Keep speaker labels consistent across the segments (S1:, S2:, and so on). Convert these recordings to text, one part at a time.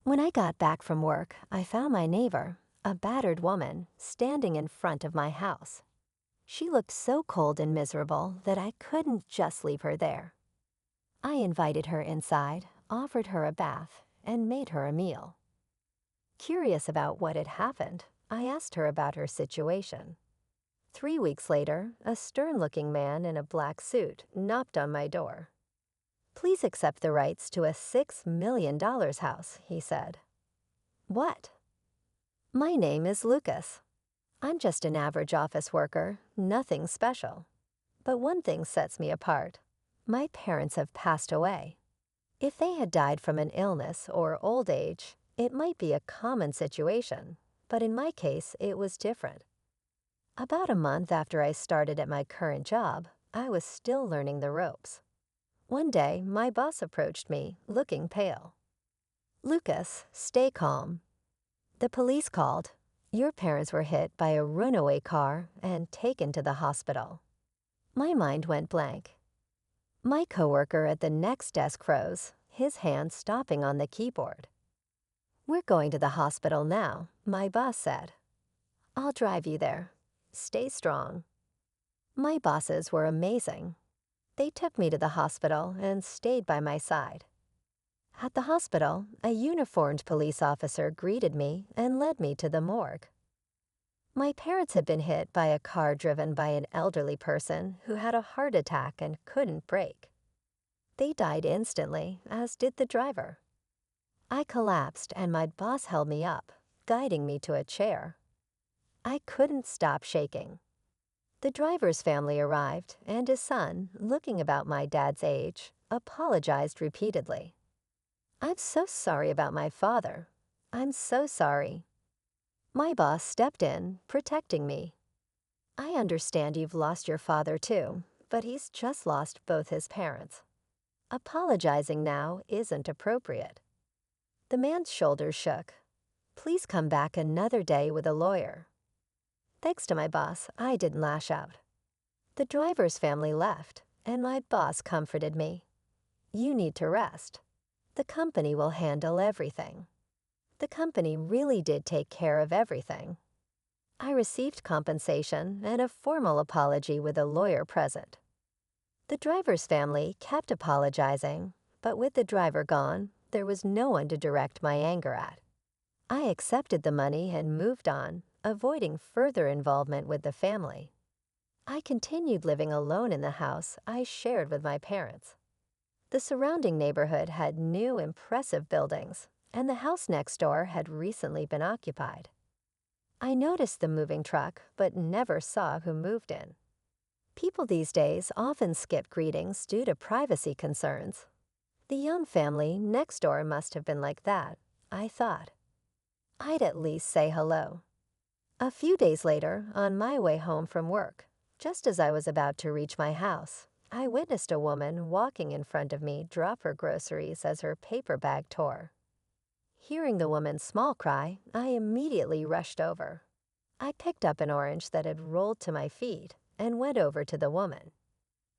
S1: When I got back from work, I found my neighbor, a battered woman, standing in front of my house. She looked so cold and miserable that I couldn't just leave her there. I invited her inside, offered her a bath, and made her a meal. Curious about what had happened, I asked her about her situation. 3 weeks later, a stern-looking man in a black suit knocked on my door. "Please accept the rights to a $6 million house," he said. "What?" "My name is Lucas. I'm just an average office worker, nothing special. But one thing sets me apart. My parents have passed away. If they had died from an illness or old age, it might be a common situation, but in my case, it was different. About a month after I started at my current job, I was still learning the ropes. One day, my boss approached me, looking pale. "Lucas, stay calm. The police called. Your parents were hit by a runaway car and taken to the hospital." My mind went blank. My coworker at the next desk froze, his hand stopping on the keyboard. "We're going to the hospital now," my boss said. "I'll drive you there. Stay strong." My bosses were amazing. They took me to the hospital and stayed by my side. At the hospital, a uniformed police officer greeted me and led me to the morgue. My parents had been hit by a car driven by an elderly person who had a heart attack and couldn't brake. They died instantly, as did the driver. I collapsed and my boss held me up, guiding me to a chair. I couldn't stop shaking. The driver's family arrived, and his son, looking about my dad's age, apologized repeatedly. "I'm so sorry about my father. I'm so sorry." My boss stepped in, protecting me. "I understand you've lost your father too, but he's just lost both his parents. Apologizing now isn't appropriate." The man's shoulders shook. "Please come back another day with a lawyer." Thanks to my boss, I didn't lash out. The driver's family left, and my boss comforted me. "You need to rest. The company will handle everything." The company really did take care of everything. I received compensation and a formal apology with a lawyer present. The driver's family kept apologizing, but with the driver gone, there was no one to direct my anger at. I accepted the money and moved on, avoiding further involvement with the family. I continued living alone in the house I shared with my parents. The surrounding neighborhood had new, impressive buildings, and the house next door had recently been occupied. I noticed the moving truck, but never saw who moved in. People these days often skip greetings due to privacy concerns. The Young family next door must have been like that, I thought. I'd at least say hello. A few days later, on my way home from work, just as I was about to reach my house, I witnessed a woman walking in front of me drop her groceries as her paper bag tore. Hearing the woman's small cry, I immediately rushed over. I picked up an orange that had rolled to my feet and went over to the woman.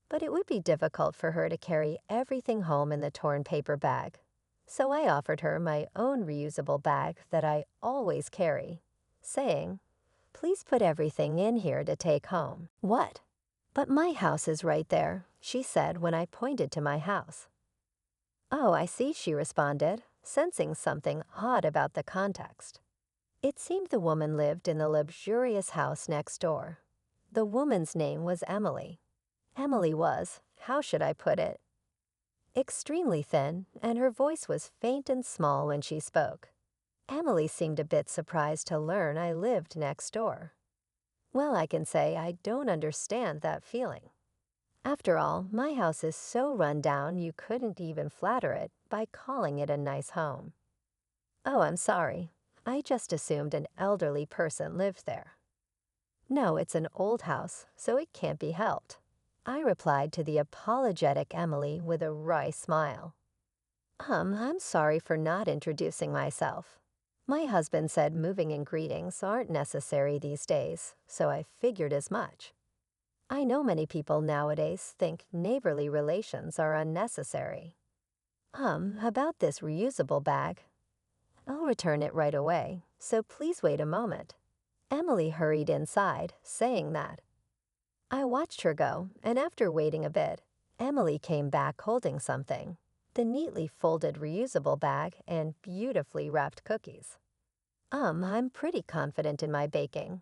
S1: But it would be difficult for her to carry everything home in the torn paper bag, so I offered her my own reusable bag that I always carry, saying, "Please put everything in here to take home." "What?" "But my house is right there," she said when I pointed to my house. "Oh, I see," she responded, sensing something odd about the context. It seemed the woman lived in the luxurious house next door. The woman's name was Emily. Emily was, how should I put it, extremely thin, and her voice was faint and small when she spoke. Emily seemed a bit surprised to learn I lived next door. Well, I can say I don't understand that feeling. After all, my house is so run down you couldn't even flatter it by calling it a nice home. "Oh, I'm sorry. I just assumed an elderly person lived there." "No, it's an old house, so it can't be helped," I replied to the apologetic Emily with a wry smile. I'm sorry for not introducing myself. My husband said moving and greetings aren't necessary these days, so I figured as much. I know many people nowadays think neighborly relations are unnecessary. About this reusable bag. I'll return it right away, so please wait a moment. Emily hurried inside, saying that. I watched her go, and after waiting a bit, Emily came back holding something, the neatly folded reusable bag and beautifully wrapped cookies. I'm pretty confident in my baking.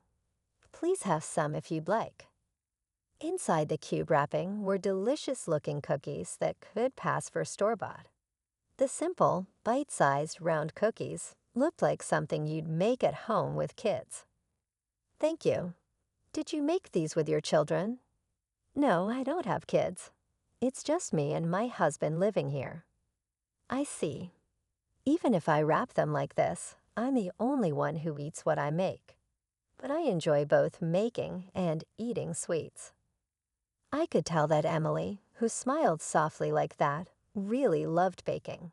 S1: Please have some if you'd like. Inside the cube wrapping were delicious-looking cookies that could pass for store-bought. The simple, bite-sized round cookies looked like something you'd make at home with kids. Thank you. Did you make these with your children? No, I don't have kids. It's just me and my husband living here. I see. Even if I wrap them like this, I'm the only one who eats what I make. But I enjoy both making and eating sweets. I could tell that Emily, who smiled softly like that, really loved baking.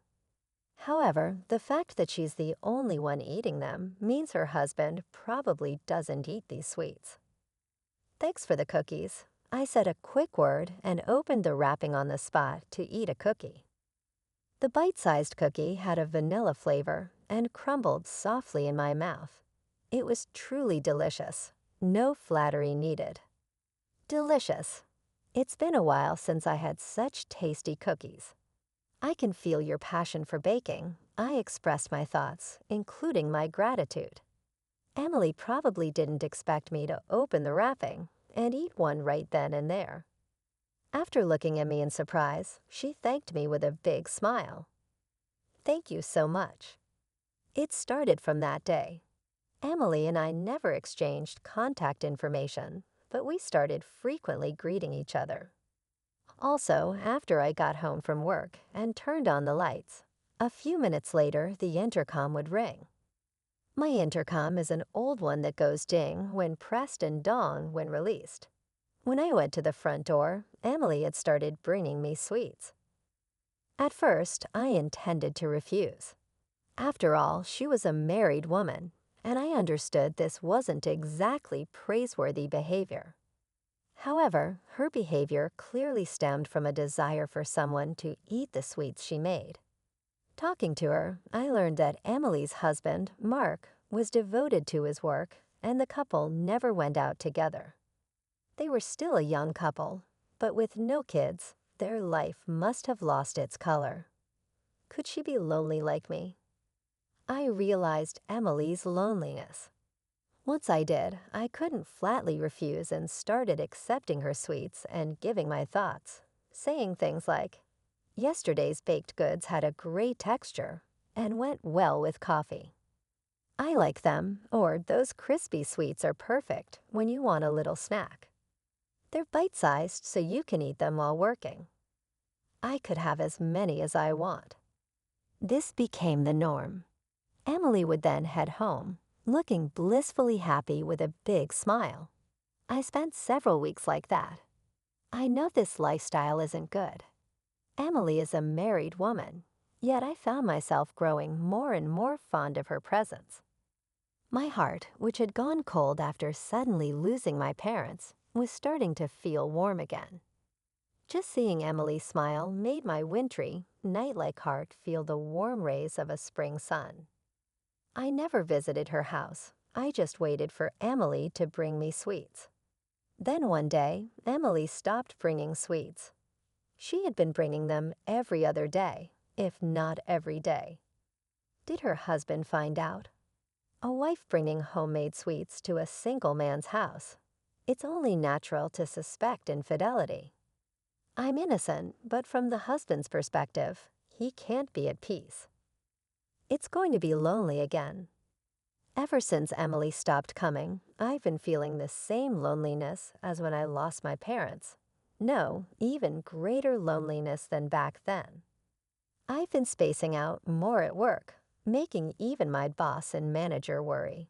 S1: However, the fact that she's the only one eating them means her husband probably doesn't eat these sweets. Thanks for the cookies. I said a quick word and opened the wrapping on the spot to eat a cookie. The bite-sized cookie had a vanilla flavor and crumbled softly in my mouth. It was truly delicious. No flattery needed. Delicious. It's been a while since I had such tasty cookies. I can feel your passion for baking. I expressed my thoughts, including my gratitude. Emily probably didn't expect me to open the wrapping and eat one right then and there. After looking at me in surprise, she thanked me with a big smile. Thank you so much. It started from that day. Emily and I never exchanged contact information, but we started frequently greeting each other. Also, after I got home from work and turned on the lights, a few minutes later the intercom would ring. My intercom is an old one that goes ding when pressed and dong when released. When I went to the front door, Emily had started bringing me sweets. At first, I intended to refuse. After all, she was a married woman, and I understood this wasn't exactly praiseworthy behavior. However, her behavior clearly stemmed from a desire for someone to eat the sweets she made. Talking to her, I learned that Emily's husband, Mark, was devoted to his work, and the couple never went out together. They were still a young couple, but with no kids, their life must have lost its color. Could she be lonely like me? I realized Emily's loneliness. Once I did, I couldn't flatly refuse and started accepting her sweets and giving my thoughts, saying things like, "Yesterday's baked goods had a great texture and went well with coffee. I like them," or "Those crispy sweets are perfect when you want a little snack. They're bite-sized so you can eat them while working." I could have as many as I want. This became the norm. Emily would then head home, looking blissfully happy with a big smile. I spent several weeks like that. I know this lifestyle isn't good. Emily is a married woman, yet I found myself growing more and more fond of her presence. My heart, which had gone cold after suddenly losing my parents, was starting to feel warm again. Just seeing Emily smile made my wintry, night-like heart feel the warm rays of a spring sun. I never visited her house. I just waited for Emily to bring me sweets. Then one day, Emily stopped bringing sweets. She had been bringing them every other day, if not every day. Did her husband find out? A wife bringing homemade sweets to a single man's house. It's only natural to suspect infidelity. I'm innocent, but from the husband's perspective, he can't be at peace. It's going to be lonely again. Ever since Emily stopped coming, I've been feeling the same loneliness as when I lost my parents. No, even greater loneliness than back then. I've been spacing out more at work, making even my boss and manager worry.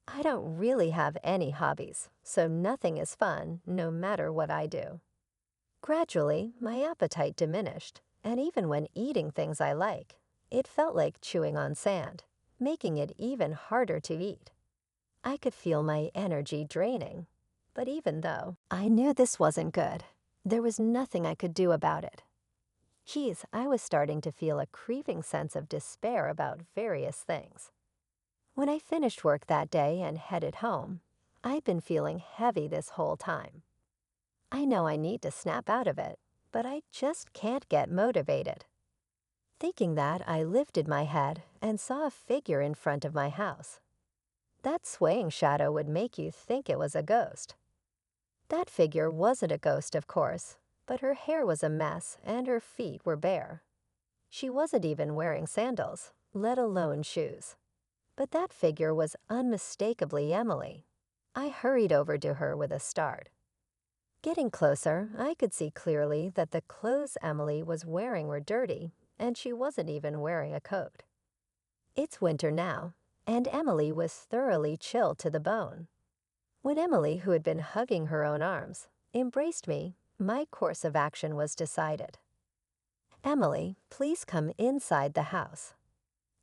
S1: I don't really have any hobbies, so nothing is fun no matter what I do. Gradually, my appetite diminished, and even when eating things I like, it felt like chewing on sand, making it even harder to eat. I could feel my energy draining, but even though I knew this wasn't good, there was nothing I could do about it. Geez, I was starting to feel a creeping sense of despair about various things. When I finished work that day and headed home, I'd been feeling heavy this whole time. I know I need to snap out of it, but I just can't get motivated. Thinking that, I lifted my head and saw a figure in front of my house. That swaying shadow would make you think it was a ghost. That figure wasn't a ghost, of course, but her hair was a mess and her feet were bare. She wasn't even wearing sandals, let alone shoes. But that figure was unmistakably Emily. I hurried over to her with a start. Getting closer, I could see clearly that the clothes Emily was wearing were dirty, and she wasn't even wearing a coat. It's winter now, and Emily was thoroughly chilled to the bone. When Emily, who had been hugging her own arms, embraced me, my course of action was decided. "Emily, please come inside the house."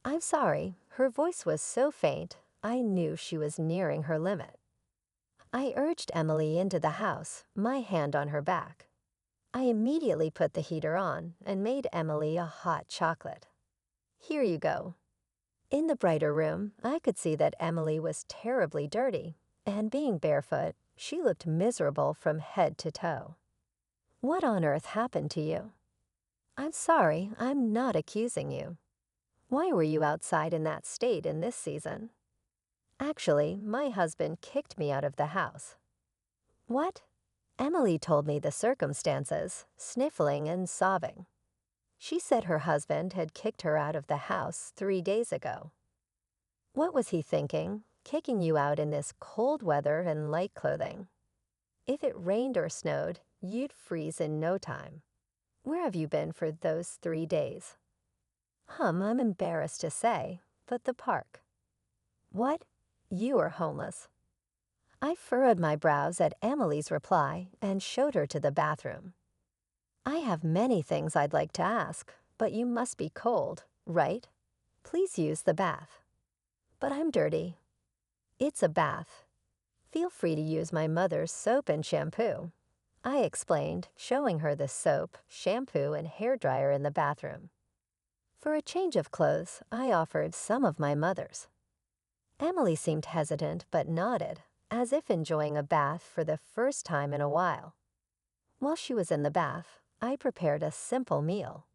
S1: I'm sorry, her voice was so faint, I knew she was nearing her limit. I urged Emily into the house, my hand on her back. I immediately put the heater on and made Emily a hot chocolate. "Here you go." In the brighter room, I could see that Emily was terribly dirty, and being barefoot, she looked miserable from head to toe. "What on earth happened to you?" "I'm sorry, I'm not accusing you." "Why were you outside in that state in this season?" "Actually, my husband kicked me out of the house." "What?" Emily told me the circumstances, sniffling and sobbing. She said her husband had kicked her out of the house 3 days ago. "What was he thinking, kicking you out in this cold weather and light clothing? If it rained or snowed, you'd freeze in no time. Where have you been for those 3 days?" I'm embarrassed to say, but the park." "What? You are homeless." I furrowed my brows at Emily's reply and showed her to the bathroom. "I have many things I'd like to ask, but you must be cold, right? Please use the bath." "But I'm dirty." "It's a bath. Feel free to use my mother's soap and shampoo," I explained, showing her the soap, shampoo, and hairdryer in the bathroom. For a change of clothes, I offered some of my mother's. Emily seemed hesitant but nodded, as if enjoying a bath for the first time in a while. While she was in the bath, I prepared a simple meal.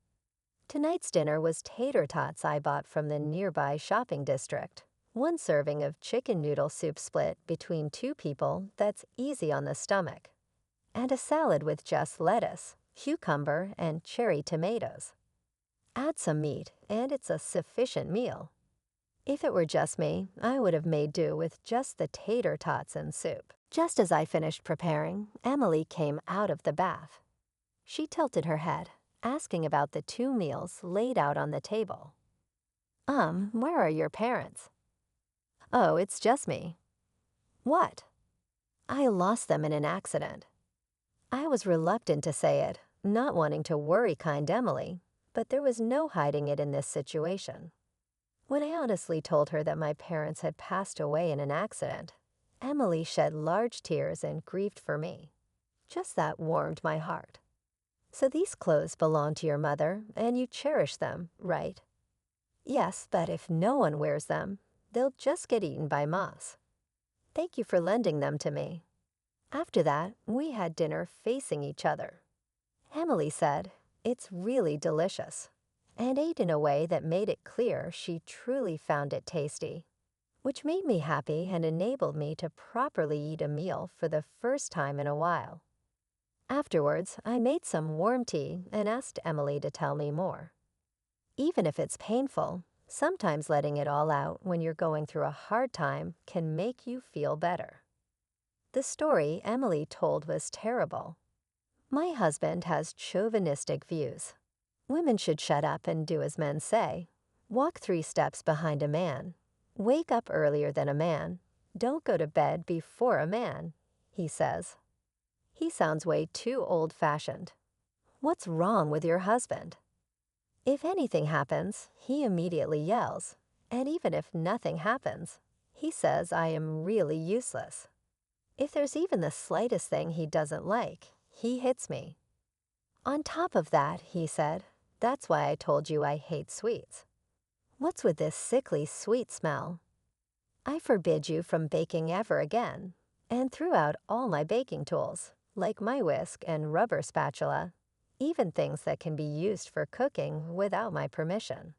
S1: Tonight's dinner was tater tots I bought from the nearby shopping district, one serving of chicken noodle soup split between 2 people that's easy on the stomach, and a salad with just lettuce, cucumber, and cherry tomatoes. Add some meat, and it's a sufficient meal. If it were just me, I would have made do with just the tater tots and soup. Just as I finished preparing, Emily came out of the bath. She tilted her head, asking about the 2 meals laid out on the table. Where are your parents?" "Oh, it's just me." "What?" "I lost them in an accident." I was reluctant to say it, not wanting to worry kind Emily, but there was no hiding it in this situation. When I honestly told her that my parents had passed away in an accident, Emily shed large tears and grieved for me. Just that warmed my heart. "So these clothes belong to your mother, and you cherish them, right?" "Yes, but if no one wears them, they'll just get eaten by moths." "Thank you for lending them to me." After that, we had dinner facing each other. Emily said, "It's really delicious," and ate in a way that made it clear she truly found it tasty, which made me happy and enabled me to properly eat a meal for the first time in a while. Afterwards, I made some warm tea and asked Emily to tell me more. Even if it's painful, sometimes letting it all out when you're going through a hard time can make you feel better. The story Emily told was terrible. My husband has chauvinistic views. Women should shut up and do as men say. Walk 3 steps behind a man. Wake up earlier than a man. Don't go to bed before a man, he says. He sounds way too old-fashioned. What's wrong with your husband? If anything happens, he immediately yells, and even if nothing happens, he says I am really useless. If there's even the slightest thing he doesn't like, he hits me. On top of that, he said, That's why I told you I hate sweets. What's with this sickly sweet smell? I forbid you from baking ever again, and threw out all my baking tools, like my whisk and rubber spatula, even things that can be used for cooking without my permission.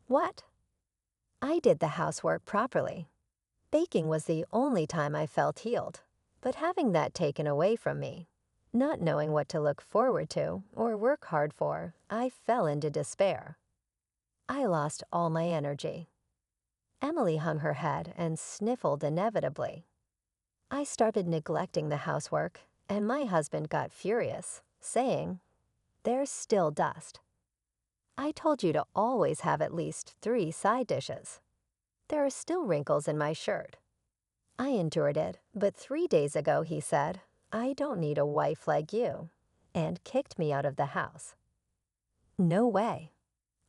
S1: What? I did the housework properly. Baking was the only time I felt healed, but having that taken away from me, not knowing what to look forward to or work hard for, I fell into despair. I lost all my energy. Emily hung her head and sniffled inevitably. I started neglecting the housework, and my husband got furious, saying, "There's still dust. I told you to always have at least 3 side dishes. There are still wrinkles in my shirt." I endured it, but 3 days ago he said, "I don't need a wife like you," and kicked me out of the house. No way.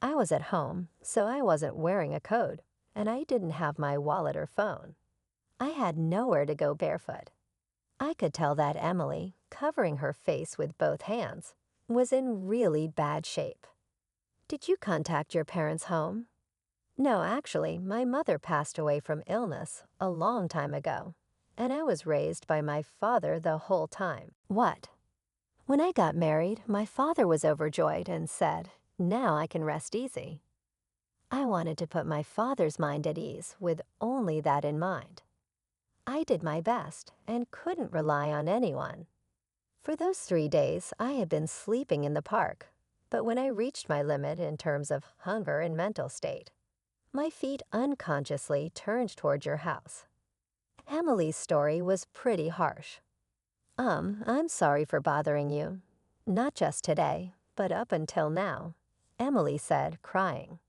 S1: I was at home, so I wasn't wearing a coat, and I didn't have my wallet or phone. I had nowhere to go barefoot. I could tell that Emily, covering her face with both hands, was in really bad shape. Did you contact your parents' home? No, actually, my mother passed away from illness a long time ago, and I was raised by my father the whole time. What? When I got married, my father was overjoyed and said, "Now I can rest easy." I wanted to put my father's mind at ease with only that in mind. I did my best and couldn't rely on anyone. For those 3 days, I had been sleeping in the park, but when I reached my limit in terms of hunger and mental state, my feet unconsciously turned toward your house. Emily's story was pretty harsh. I'm sorry for bothering you. Not just today, but up until now," Emily said, crying.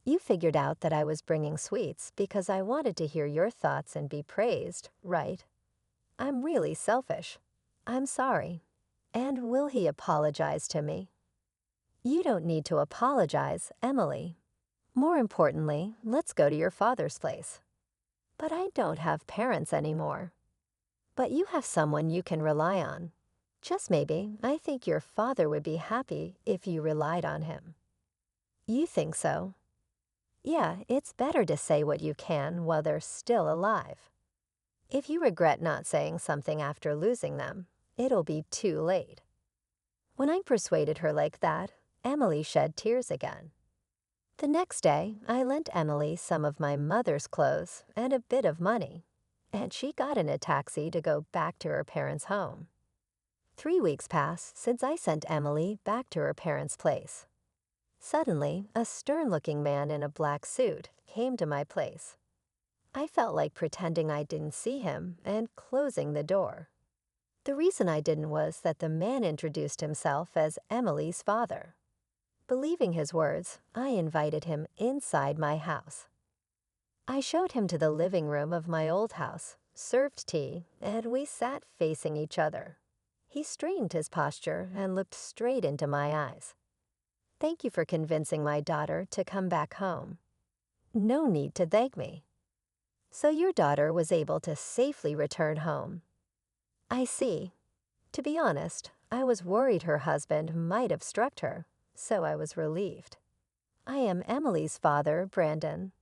S1: "You figured out that I was bringing sweets because I wanted to hear your thoughts and be praised, right? I'm really selfish. I'm sorry. And will he apologize to me?" "You don't need to apologize, Emily. More importantly, let's go to your father's place." "But I don't have parents anymore." "But you have someone you can rely on. Just maybe, I think your father would be happy if you relied on him." "You think so?" "Yeah, it's better to say what you can while they're still alive. If you regret not saying something after losing them, it'll be too late." When I persuaded her like that, Emily shed tears again. The next day, I lent Emily some of my mother's clothes and a bit of money, and she got in a taxi to go back to her parents' home. 3 weeks passed since I sent Emily back to her parents' place. Suddenly, a stern-looking man in a black suit came to my place. I felt like pretending I didn't see him and closing the door. The reason I didn't was that the man introduced himself as Emily's father. Believing his words, I invited him inside my house. I showed him to the living room of my old house, served tea, and we sat facing each other. He straightened his posture and looked straight into my eyes. "Thank you for convincing my daughter to come back home." "No need to thank me." "So your daughter was able to safely return home." "I see. To be honest, I was worried her husband might have struck her, so I was relieved. I am Emily's father, Brandon.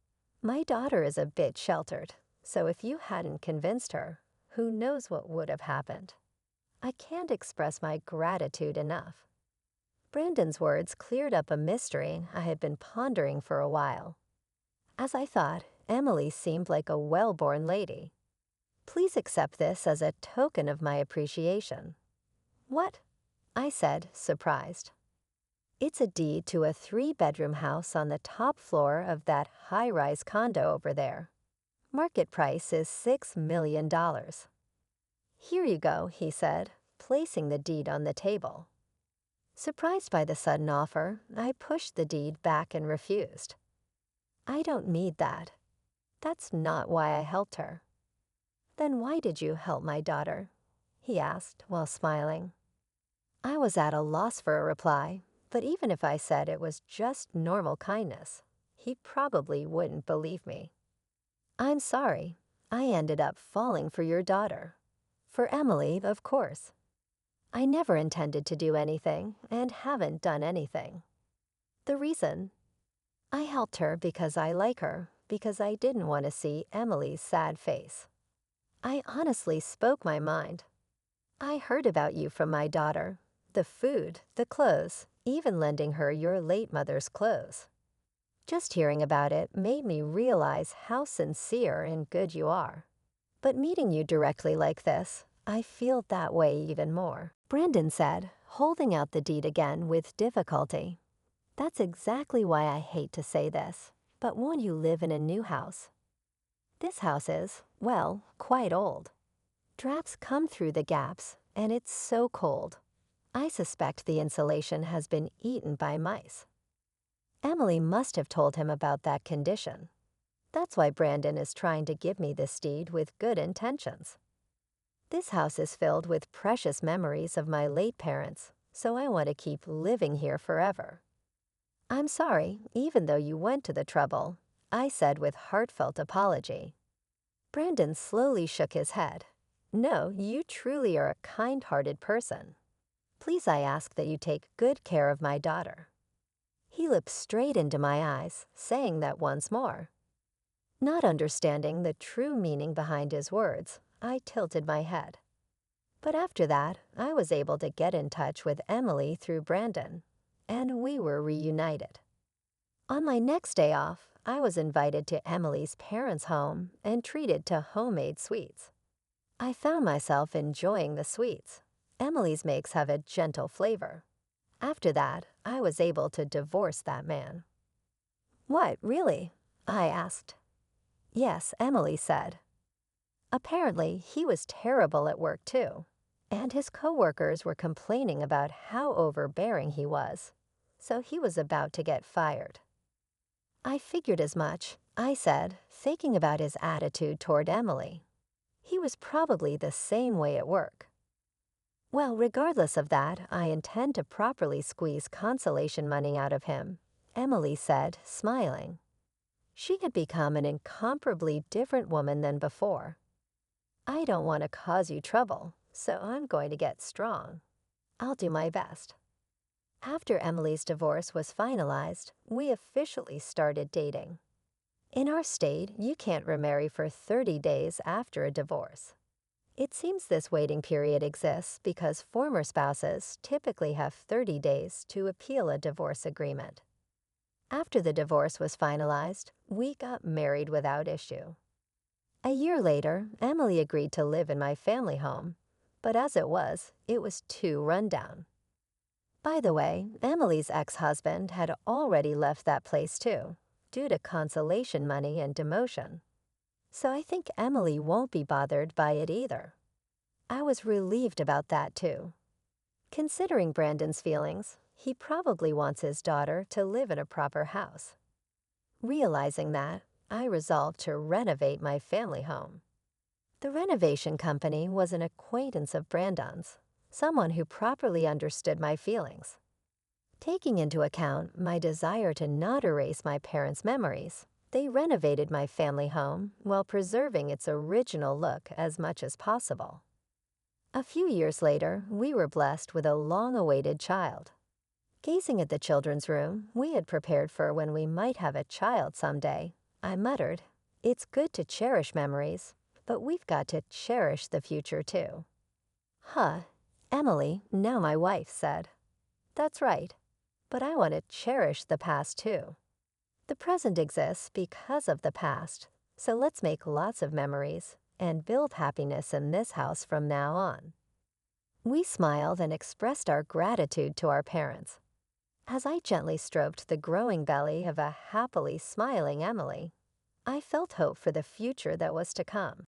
S1: My daughter is a bit sheltered, so if you hadn't convinced her, who knows what would have happened. I can't express my gratitude enough." Brandon's words cleared up a mystery I had been pondering for a while. As I thought, Emily seemed like a well-born lady. "Please accept this as a token of my appreciation." "What?" I said, surprised. "It's a deed to a 3-bedroom house on the top floor of that high-rise condo over there. Market price is $6 million. "Here you go," he said, placing the deed on the table. Surprised by the sudden offer, I pushed the deed back and refused. "I don't need that. That's not why I helped her." "Then why did you help my daughter?" he asked while smiling. I was at a loss for a reply, but even if I said it was just normal kindness, he probably wouldn't believe me. "I'm sorry. I ended up falling for your daughter." "For Emily, of course." I never intended to do anything and haven't done anything. The reason? I helped her because I like her, because I didn't want to see Emily's sad face. I honestly spoke my mind. I heard about you from my daughter. The food, the clothes, even lending her your late mother's clothes. Just hearing about it made me realize how sincere and good you are. But meeting you directly like this, I feel that way even more. Brandon said, holding out the deed again with difficulty. That's exactly why I hate to say this, but won't you live in a new house? This house is, well, quite old. Drafts come through the gaps, and it's so cold. I suspect the insulation has been eaten by mice. Emily must have told him about that condition. That's why Brandon is trying to give me this deed with good intentions. This house is filled with precious memories of my late parents, so I want to keep living here forever. I'm sorry, even though you went to the trouble, I said with heartfelt apology. Brandon slowly shook his head. No, you truly are a kind-hearted person. Please, I ask that you take good care of my daughter. He looked straight into my eyes, saying that once more. Not understanding the true meaning behind his words, I tilted my head. But after that, I was able to get in touch with Emily through Brandon, and we were reunited. On my next day off, I was invited to Emily's parents' home and treated to homemade sweets. I found myself enjoying the sweets. Emily's makes have a gentle flavor. After that, I was able to divorce that man. What, really? I asked. Yes, Emily said. Apparently, he was terrible at work too, and his coworkers were complaining about how overbearing he was, so he was about to get fired. I figured as much, I said, thinking about his attitude toward Emily. He was probably the same way at work. Well, regardless of that, I intend to properly squeeze consolation money out of him, Emily said, smiling. She had become an incomparably different woman than before. I don't want to cause you trouble, so I'm going to get strong. I'll do my best. After Emily's divorce was finalized, we officially started dating. In our state, you can't remarry for 30 days after a divorce. It seems this waiting period exists because former spouses typically have 30 days to appeal a divorce agreement. After the divorce was finalized, we got married without issue. A year later, Emily agreed to live in my family home, but as it was too rundown. By the way, Emily's ex-husband had already left that place too, due to consolation money and demotion. So I think Emily won't be bothered by it either. I was relieved about that too. Considering Brandon's feelings, he probably wants his daughter to live in a proper house. Realizing that, I resolved to renovate my family home. The renovation company was an acquaintance of Brandon's, someone who properly understood my feelings. Taking into account my desire to not erase my parents' memories, they renovated my family home while preserving its original look as much as possible. A few years later, we were blessed with a long-awaited child. Gazing at the children's room we had prepared for when we might have a child someday, I muttered, "It's good to cherish memories, but we've got to cherish the future too." Huh, Emily, now my wife, said. That's right, but I want to cherish the past too. The present exists because of the past, so let's make lots of memories and build happiness in this house from now on. We smiled and expressed our gratitude to our parents. As I gently stroked the growing belly of a happily smiling Emily, I felt hope for the future that was to come.